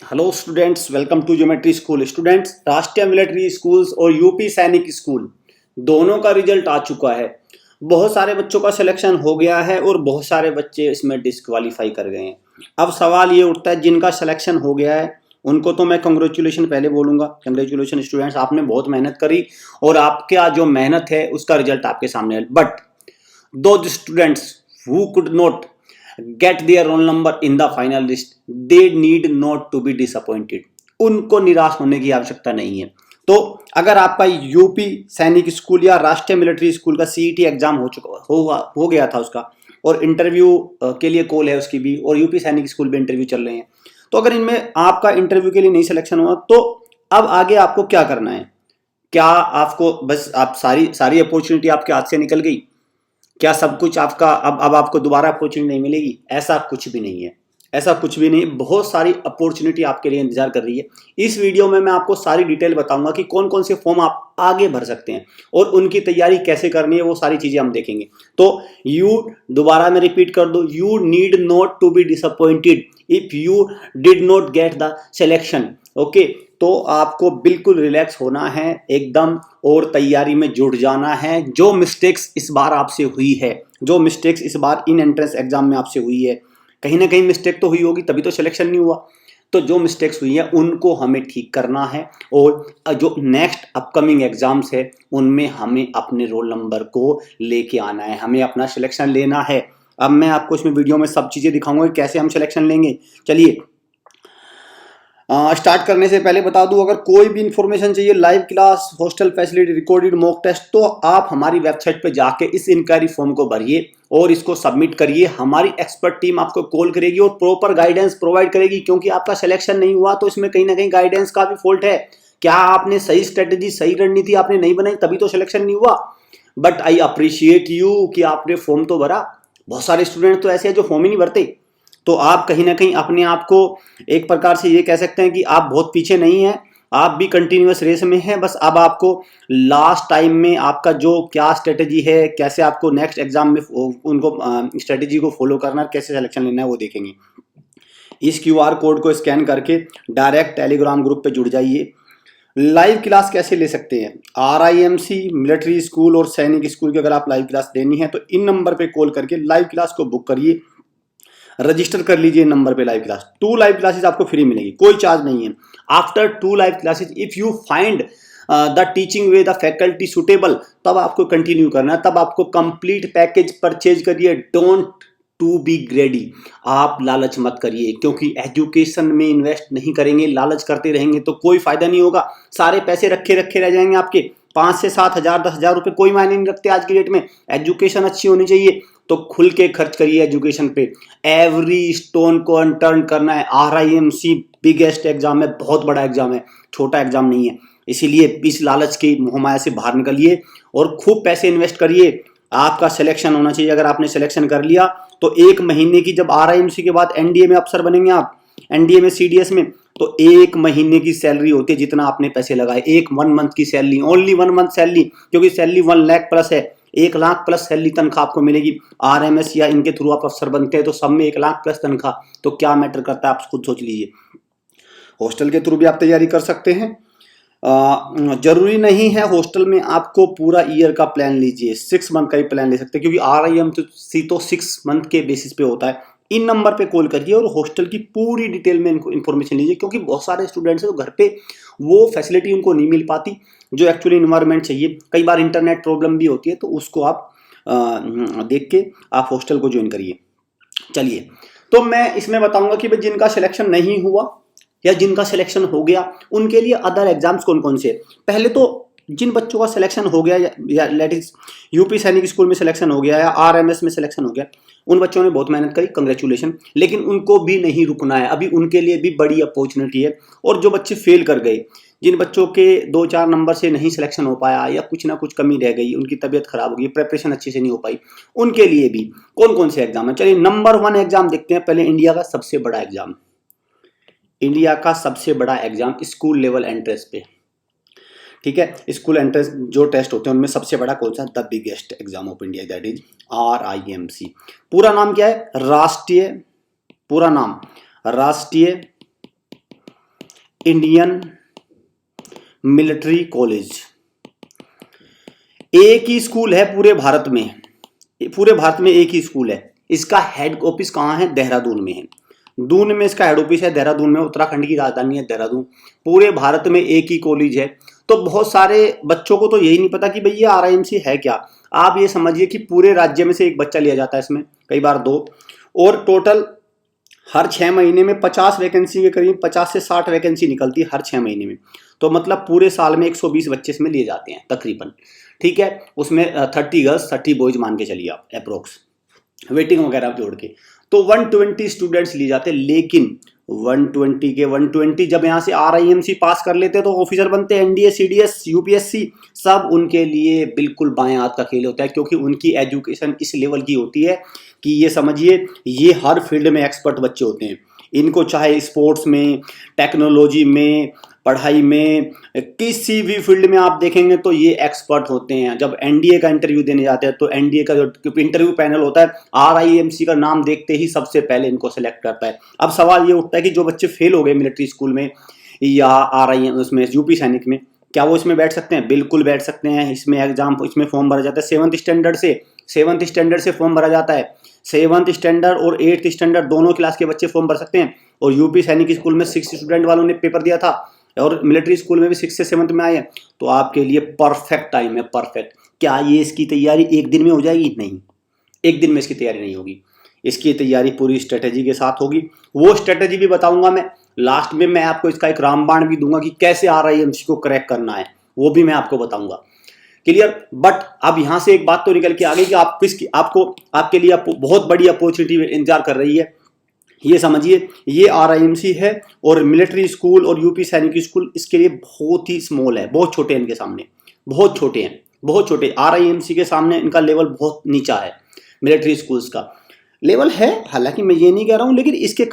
Hello students, welcome to geometry school. Students, राष्ट्रीय military schools और UP Sainik school दोनों का रिजल्ट आ चुका है। बहुत सारे बच्चों का सिलेक्शन हो गया है और बहुत सारे बच्चे इसमें डिस्क्वालीफाई कर गए हैं। अब सवाल ये उठता है, जिनका सिलेक्शन हो गया है उनको तो मैं कंग्रेचुलेशन पहले बोलूंगा। कंग्रेचुलेशन स्टूडेंट्स, आपने बहुत मेहनत करी और आपका जो मेहनत है उसका रिजल्ट आपके सामने है। बट दो students who could not get their roll number in the final list, they need not to be disappointed। उनको निराश होने की आवश्यकता नहीं है। तो अगर आपका यूपी सैनिक स्कूल या राष्ट्रीय मिलिट्री स्कूल का सीईटी एग्जाम हो गया था उसका, और इंटरव्यू के लिए कॉल है उसकी भी, और यूपी सैनिक स्कूल में इंटरव्यू चल रहे हैं, तो अगर इनमें आपका इंटरव्यू के लिए नहीं सिलेक्शन हुआ तो अब आगे आपको क्या करना है? क्या आपको बस आप सारी अपॉर्चुनिटी आपके हाथ से निकल गई? क्या सब कुछ आपका अब आपको दोबारा अपॉर्चुनिटी नहीं मिलेगी? ऐसा कुछ भी नहीं है, ऐसा कुछ भी नहीं। बहुत सारी अपॉर्चुनिटी आपके लिए इंतजार कर रही है। इस वीडियो में मैं आपको सारी डिटेल बताऊंगा कि कौन कौन से फॉर्म आप आगे भर सकते हैं और उनकी तैयारी कैसे करनी है, वो सारी चीजें हम देखेंगे। तो दोबारा मैं रिपीट कर दूं, you need not to be disappointed if you did not get the selection. Okay, तो आपको बिल्कुल रिलैक्स होना है एकदम और तैयारी में जुट जाना है। जो मिस्टेक्स इस बार आपसे हुई है, जो मिस्टेक्स इस बार इन एंट्रेंस एग्जाम में आपसे हुई है, कहीं ना कहीं मिस्टेक तो हुई होगी, तभी तो सिलेक्शन नहीं हुआ। तो जो मिस्टेक्स हुई है उनको हमें ठीक करना है और जो नेक्स्ट अपकमिंग एग्जाम्स है उनमें हमें अपने रोल नंबर को लेके आना है, हमें अपना सिलेक्शन लेना है। अब मैं आपको इसमें वीडियो में सब चीजें दिखाऊंगा कैसे हम सिलेक्शन लेंगे। चलिए स्टार्ट करने से पहले बता दूं, अगर कोई भी इंफॉर्मेशन चाहिए, live class, hostel facility, recorded mock test, तो आप हमारी वेबसाइट पे जाके इस इंक्वायरी फॉर्म को भरिए और इसको सबमिट करिए। हमारी एक्सपर्ट टीम आपको कॉल करेगी और प्रॉपर गाइडेंस प्रोवाइड करेगी, क्योंकि आपका सिलेक्शन नहीं हुआ तो इसमें कहीं ना कहीं गाइडेंस का भी फॉल्ट है। क्या आपने सही स्ट्रेटेजी, सही रणनीति आपने नहीं बनाई, तभी तो सिलेक्शन नहीं हुआ। बट आई अप्रिशिएट यू कि आपने फॉर्म तो भरा। बहुत सारे स्टूडेंट तो ऐसे हैं जो फॉर्म ही नहीं भरते। तो आप कहीं ना कहीं अपने आप को एक प्रकार से ये कह सकते हैं कि आप बहुत पीछे नहीं हैं, आप भी कंटिन्यूअस रेस में हैं। बस अब आपको लास्ट टाइम में आपका जो क्या स्ट्रेटेजी है, कैसे आपको नेक्स्ट एग्जाम में उनको स्ट्रेटेजी को फॉलो करना है, कैसे सिलेक्शन लेना है, वो देखेंगे। इस क्यूआर कोड को स्कैन करके डायरेक्ट टेलीग्राम ग्रुप पे जुड़ जाइए। लाइव क्लास कैसे ले सकते हैं? RIMC मिलिट्री स्कूल और सैनिक स्कूल की अगर आप लाइव क्लास लेनी है तो इन नंबर पे कॉल करके लाइव क्लास को बुक करिए, रजिस्टर कर लीजिए नंबर पे लाइव क्लास। 2 लाइव क्लासेस आपको फ्री मिलेगी, कोई चार्ज नहीं है। After 2 live classes if you find the teaching way the faculty suitable, तब आपको कंटिन्यू करना है, तब आपको कंप्लीट पैकेज परचेज करिए। डोंट टू बी ग्रेडी, आप लालच मत करिए, क्योंकि एजुकेशन में इन्वेस्ट नहीं करेंगे, लालच करते रहेंगे तो कोई फायदा नहीं होगा। सारे पैसे रखे रखे रह जाएंगे आपके। 5 से 7 हजार 10 हजार रुपए कोई मायने नहीं रखते आज की डेट में। एजुकेशन अच्छी होनी चाहिए तो खुल के खर्च करिए एजुकेशन पे। एवरी स्टोन को अनटर्न करना है। RIMC बिगेस्ट एग्जाम है, बहुत बड़ा एग्जाम है, छोटा एग्जाम नहीं है। इसीलिए इस लालच की मोहमाया से बाहर निकलिए और खूब पैसे इन्वेस्ट करिए। आपका सिलेक्शन होना चाहिए। अगर आपने सिलेक्शन कर लिया तो 1 महीने की, जब RIMC के बाद NDA में अफसर बनेंगे आप, NDA में CDS में, तो 1 महीने की सैलरी होती है जितना आपने पैसे लगाए। 1 मंथ की सैलरी, ओनली 1 मंथ सैलरी, क्योंकि सैलरी 1 लाख प्लस है। 1 लाख प्लस सैलरी तनख्वाह आपको मिलेगी। RMS या इनके थ्रू आप अफसर बनते हैं तो सब में 1 लाख प्लस तनख्वाह। तो क्या मैटर करता है, आप खुद सोच लीजिए। हॉस्टल के थ्रू भी आप तैयारी कर सकते हैं। जरूरी नहीं है हॉस्टल में आपको पूरा ईयर का प्लान लीजिए, 6 मंथ का ही प्लान ले सकते हैं, क्योंकि RIMC तो 6 मंथ के बेसिस पे होता है। इन नंबर पे कॉल करिए और हॉस्टल की पूरी डिटेल में इंफॉर्मेशन लीजिए, क्योंकि बहुत सारे स्टूडेंट्स हैं तो घर पे वो फैसिलिटी उनको नहीं मिल पाती जो एक्चुअली इन्वायरमेंट चाहिए। कई बार इंटरनेट प्रॉब्लम भी होती है, तो उसको आप देख के आप हॉस्टल को ज्वाइन करिए। चलिए, तो मैं इसमें बताऊंगा कि जिनका सिलेक्शन नहीं हुआ या जिनका सिलेक्शन हो गया उनके लिए अदर एग्जाम्स कौन कौन से। पहले तो जिन बच्चों का सिलेक्शन हो गया या late is UP Sainik school में सिलेक्शन हो गया या RMS में सिलेक्शन हो गया, उन बच्चों ने बहुत मेहनत करी, कंग्रेचुलेशन। लेकिन उनको भी नहीं रुकना है, अभी उनके लिए भी बड़ी अपॉर्चुनिटी है। और जो बच्चे फेल कर गए, जिन बच्चों के 2-4 नंबर से नहीं सिलेक्शन हो पाया या कुछ ना कुछ कमी रह गई, उनकी तबीयत खराब हो गई, प्रिपरेशन अच्छे से नहीं हो पाई, उनके लिए भी कौन कौन से एग्जाम है। चलिए, नंबर 1 एग्जाम देखते हैं। पहले इंडिया का सबसे बड़ा एग्जाम, इंडिया का सबसे बड़ा एग्जाम स्कूल लेवल एंट्रेंस पे, ठीक है। स्कूल एंट्रेंस जो टेस्ट होते हैं उनमें सबसे बड़ा कौन सा? The biggest exam of India, that is RIMC। पूरा नाम क्या है? पूरा नाम राष्ट्रीय इंडियन मिलिट्री कॉलेज एक ही स्कूल है पूरे भारत में, पूरे भारत में एक ही स्कूल है। इसका हेड ऑफिस कहाँ है? देहरादून में है। दून में इसका हेड ऑफिस है, देहरादून में, उत्तराखंड की राजधानी है देहरादून। पूरे भारत में एक ही कॉलेज है। तो बहुत सारे बच्चों को तो यही नहीं पता कि भाई ये RIMC है क्या। आप ये समझिए कि पूरे राज्य में से एक बच्चा लिया जाता है इसमें, कई बार 2, और टोटल हर 6 महीने में 50 वैकेंसी के करीब 50 से 60 वैकेंसी निकलती है हर 6 महीने में। तो मतलब पूरे साल में 120 बच्चे इसमें लिए जाते हैं तकरीबन, ठीक है। उसमें 30 गर्ल्स 30 बॉयज मान के चलिए आप अप्रोक्स, वेटिंग वगैरह जोड़ के। तो 120 स्टूडेंट्स लिए जाते हैं। लेकिन 120 के 120 जब यहाँ से RIMC पास कर लेते हैं तो ऑफिसर बनते हैं। NDA CDS UPSC सब उनके लिए बिल्कुल बाएं हाथ का खेल होता है, क्योंकि उनकी एजुकेशन इस लेवल की होती है कि ये समझिए ये हर फील्ड में एक्सपर्ट बच्चे होते हैं। इनको चाहे स्पोर्ट्स में, टेक्नोलॉजी में, पढ़ाई में, किसी भी फील्ड में आप देखेंगे तो ये एक्सपर्ट होते हैं। जब NDA का इंटरव्यू देने जाते हैं तो NDA का जो इंटरव्यू पैनल होता है RIMC का नाम देखते ही सबसे पहले इनको सेलेक्ट करता है। अब सवाल ये उठता है कि जो बच्चे फेल हो गए मिलिट्री स्कूल में या RIM उसमें यूपी सैनिक में, क्या वो इसमें बैठ सकते हैं? बिल्कुल बैठ सकते हैं। इसमें एग्जाम, इसमें फॉर्म भरा जाता है 7th स्टैंडर्ड से फॉर्म भरा जाता है। 7th स्टैंडर्ड और 8th स्टैंडर्ड दोनों क्लास के बच्चे फॉर्म भर सकते हैं। और यूपी सैनिक स्कूल में 6 स्टूडेंट वालों ने पेपर दिया था और मिलिट्री स्कूल में भी 6 से 7th में आए हैं। तो आपके लिए परफेक्ट टाइम है, परफेक्ट। क्या ये इसकी तैयारी एक दिन में हो जाएगी? नहीं, एक दिन में इसकी तैयारी नहीं होगी। इसकी तैयारी पूरी स्ट्रेटेजी के साथ होगी। वो स्ट्रेटेजी भी बताऊंगा मैं लास्ट में। मैं आपको इसका एक रामबाण भी दूंगा कि कैसे RIMC को क्रैक करना है, वो भी मैं आपको बताऊंगा। क्लियर? बट अब यहां से एक बात तो निकल के आ गई कि आपको आपके लिए बहुत बड़ी अपॉर्चुनिटी इंतजार कर रही है। ये समझिए ये RIMC है और मिलिट्री स्कूल और यूपी सैनिक स्कूल इसके लिए बहुत ही स्मॉल है, बहुत छोटे हैं इनके सामने, बहुत छोटे हैं, बहुत छोटे। RIMC के सामने इनका लेवल बहुत नीचा है। मिलिट्री स्कूल्स का लेवल है, हालांकि मैं ये नहीं कह रहा हूं, लेकिन इसके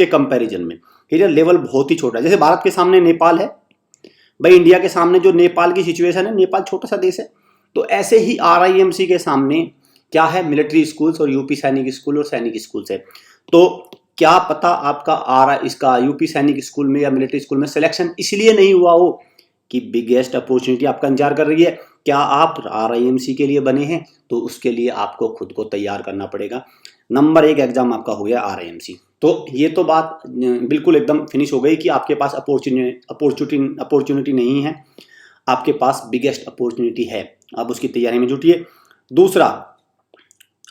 कंपैरिजन में ये लेवल बहुत ही छोटा है। जैसे भारत के सामने नेपाल है भाई, इंडिया के सामने जो नेपाल की सिचुएशन है, नेपाल छोटा सा देश है, तो ऐसे ही RIMC के सामने क्या है? मिलिट्री स्कूल्स और यूपी सैनिक स्कूल और सैनिक स्कूल्स है। तो क्या पता आपका इसका यूपी सैनिक स्कूल में या मिलिट्री स्कूल में सिलेक्शन इसलिए नहीं हुआ हो कि बिगेस्ट अपॉर्चुनिटी आपका इंतजार कर रही है। क्या आप RIMC के लिए बने हैं? तो उसके लिए आपको खुद को तैयार करना पड़ेगा। नंबर 1 एग्जाम आपका हो गया RIMC। तो ये तो बात बिल्कुल एकदम फिनिश हो गई कि आपके पास अपॉर्चुनिटी नहीं है, आपके पास बिगेस्ट अपॉर्चुनिटी है। अब उसकी तैयारी में जुटिए। दूसरा,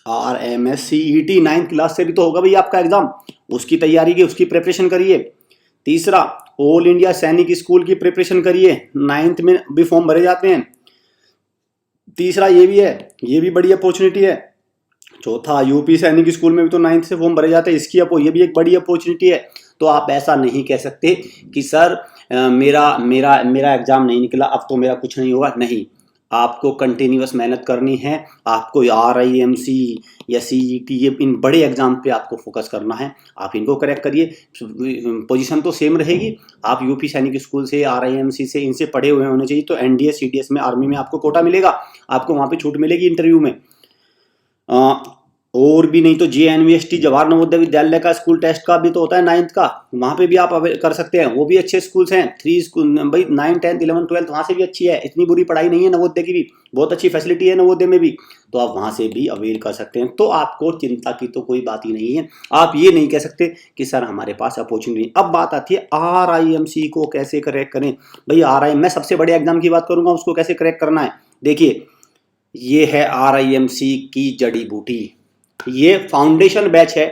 RMS CET 9th क्लास से भी तो होगा भाई आपका एग्जाम, उसकी तैयारी की, उसकी प्रिपरेशन करिए। तीसरा, ऑल इंडिया सैनिक स्कूल की प्रिपरेशन करिए, 9th में भी फॉर्म भरे जाते हैं। तीसरा ये भी है, ये भी बड़ी अपॉर्चुनिटी है। चौथा, यूपी सैनिक स्कूल में भी तो 9th से फॉर्म भरे जाते हैं, ये भी एक बड़ी अपॉर्चुनिटी है। तो आप ऐसा नहीं कह सकते कि सर मेरा एग्जाम नहीं निकला, अब तो मेरा कुछ नहीं होगा। नहीं, आपको कंटिन्यूअस मेहनत करनी है। आपको RIMC या CET ये इन बड़े एग्जाम पे आपको फोकस करना है। आप इनको करेक्ट करिए, पोजीशन तो सेम रहेगी। आप यूपी सैनिक स्कूल से, RIMC से, इनसे पढ़े हुए होने चाहिए। तो NDA CDS में, आर्मी में आपको कोटा मिलेगा, आपको वहाँ पे छूट मिलेगी इंटरव्यू में। और भी नहीं तो JNVST जवाहर नवोदय विद्यालय का स्कूल टेस्ट का भी तो होता है 9th का, वहाँ पे भी आप कर सकते हैं। वो भी अच्छे स्कूल्स हैं। 3 स्कूल भाई, 9, 10, 11, 12 वहाँ से भी अच्छी है, इतनी बुरी पढ़ाई नहीं है। नवोदय की भी बहुत अच्छी फैसिलिटी है, नवोदय में भी, तो आप वहाँ से भी अवेल कर सकते हैं। तो आपको चिंता की तो कोई बात ही नहीं है। आप ये नहीं कह सकते कि सर हमारे पास अपॉर्चुनिटी। अब बात आती है RIMC को कैसे करेक्ट करें। भाई मैं सबसे बड़े एग्जाम की बात करूँगा, उसको कैसे करेक्ट करना है। देखिए, ये है RIMC की जड़ी बूटी, ये फाउंडेशन बैच है,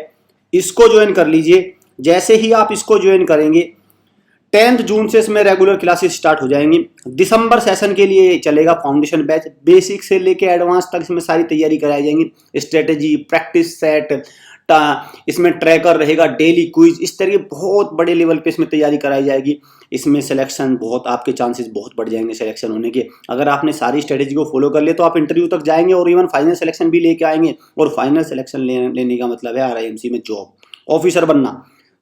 इसको ज्वाइन कर लीजिए। जैसे ही आप इसको ज्वाइन करेंगे 10th जून से इसमें रेगुलर क्लासेस स्टार्ट हो जाएंगी। दिसंबर सेशन के लिए चलेगा फाउंडेशन बैच, बेसिक से लेके एडवांस तक इसमें सारी तैयारी कराई जाएंगी। स्ट्रेटेजी, प्रैक्टिस सेट, इसमें ट्रैकर रहेगा, डेली क्विज, इस तरह के बहुत बड़े लेवल पे इसमें तैयारी कराई जाएगी। इसमें सिलेक्शन बहुत, आपके चांसेस बहुत बढ़ जाएंगे सिलेक्शन होने के। अगर आपने सारी स्ट्रेटेजी को फॉलो कर लिया तो आप इंटरव्यू तक जाएंगे और इवन फाइनल सिलेक्शन भी लेके आएंगे। और फाइनल सिलेक्शन लेने का मतलब है RIMC में जॉब, ऑफिसर बनना।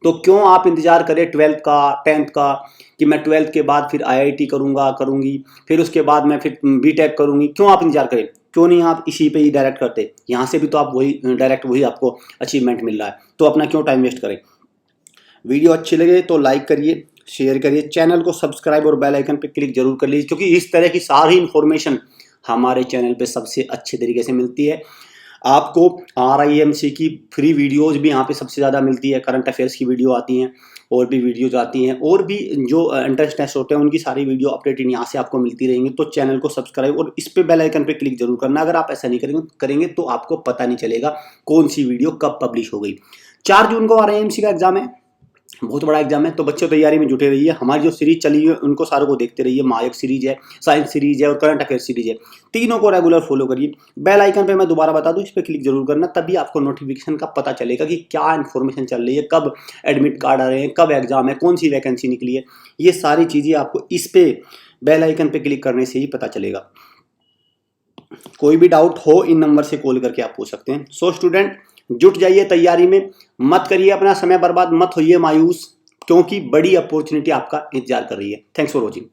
तो क्यों आप इंतजार करें 12th का, 10th का, कि मैं 12th के बाद फिर IIT करूंगी, फिर उसके बाद मैं फिर BTech करूंगी। क्यों आप इंतजार करें? क्यों नहीं आप इसी पे ही डायरेक्ट करते? यहाँ से भी तो आप वही आपको अचीवमेंट मिल रहा है, तो अपना क्यों टाइम वेस्ट करें। वीडियो अच्छी लगे तो लाइक करिए, शेयर करिए, चैनल को सब्सक्राइब और बेल आइकन पे क्लिक जरूर कर लीजिए, क्योंकि इस तरह की सारी इन्फॉर्मेशन हमारे चैनल पे सबसे अच्छे तरीके से मिलती है। आपको RIMC की फ्री वीडियोस भी यहाँ पे सबसे ज़्यादा मिलती है, करंट अफेयर्स की वीडियो आती हैं और भी वीडियोज आती हैं, और भी जो एंट्रेंस टेस्ट होते हैं उनकी सारी वीडियो अपडेटेड यहाँ से आपको मिलती रहेंगी। तो चैनल को सब्सक्राइब और इस पे बेल आइकन पे क्लिक जरूर करना। अगर आप ऐसा नहीं करेंगे तो आपको पता नहीं चलेगा कौन सी वीडियो कब पब्लिश हो गई। 4 जून को RIMC का एग्जाम है, बहुत बड़ा एग्जाम है, तो बच्चों तैयारी में जुटे रहिए। हमारी जो सीरीज चली है उनको सारों को देखते रहिए, महायक सीरीज है, साइंस सीरीज है और करंट अफेयर सीरीज है, तीनों को रेगुलर फॉलो करिए। बेल आइकन पे मैं दोबारा बता दूं, इस पर क्लिक जरूर करना, तभी आपको नोटिफिकेशन का पता चलेगा कि क्या इन्फॉर्मेशन चल रही है, कब एडमिट कार्ड आ रहे हैं, कब एग्जाम है, कौन सी वैकेंसी निकली है। ये सारी चीजें आपको इस पे बेल आइकन पे क्लिक करने से ही पता चलेगा। कोई भी डाउट हो इन नंबर से कॉल करके आप पूछ सकते हैं। सो स्टूडेंट, जुट जाइए तैयारी में, मत करिए अपना समय बर्बाद, मत होइए मायूस, क्योंकि बड़ी अपॉर्चुनिटी आपका इंतजार कर रही है। Thanks for watching.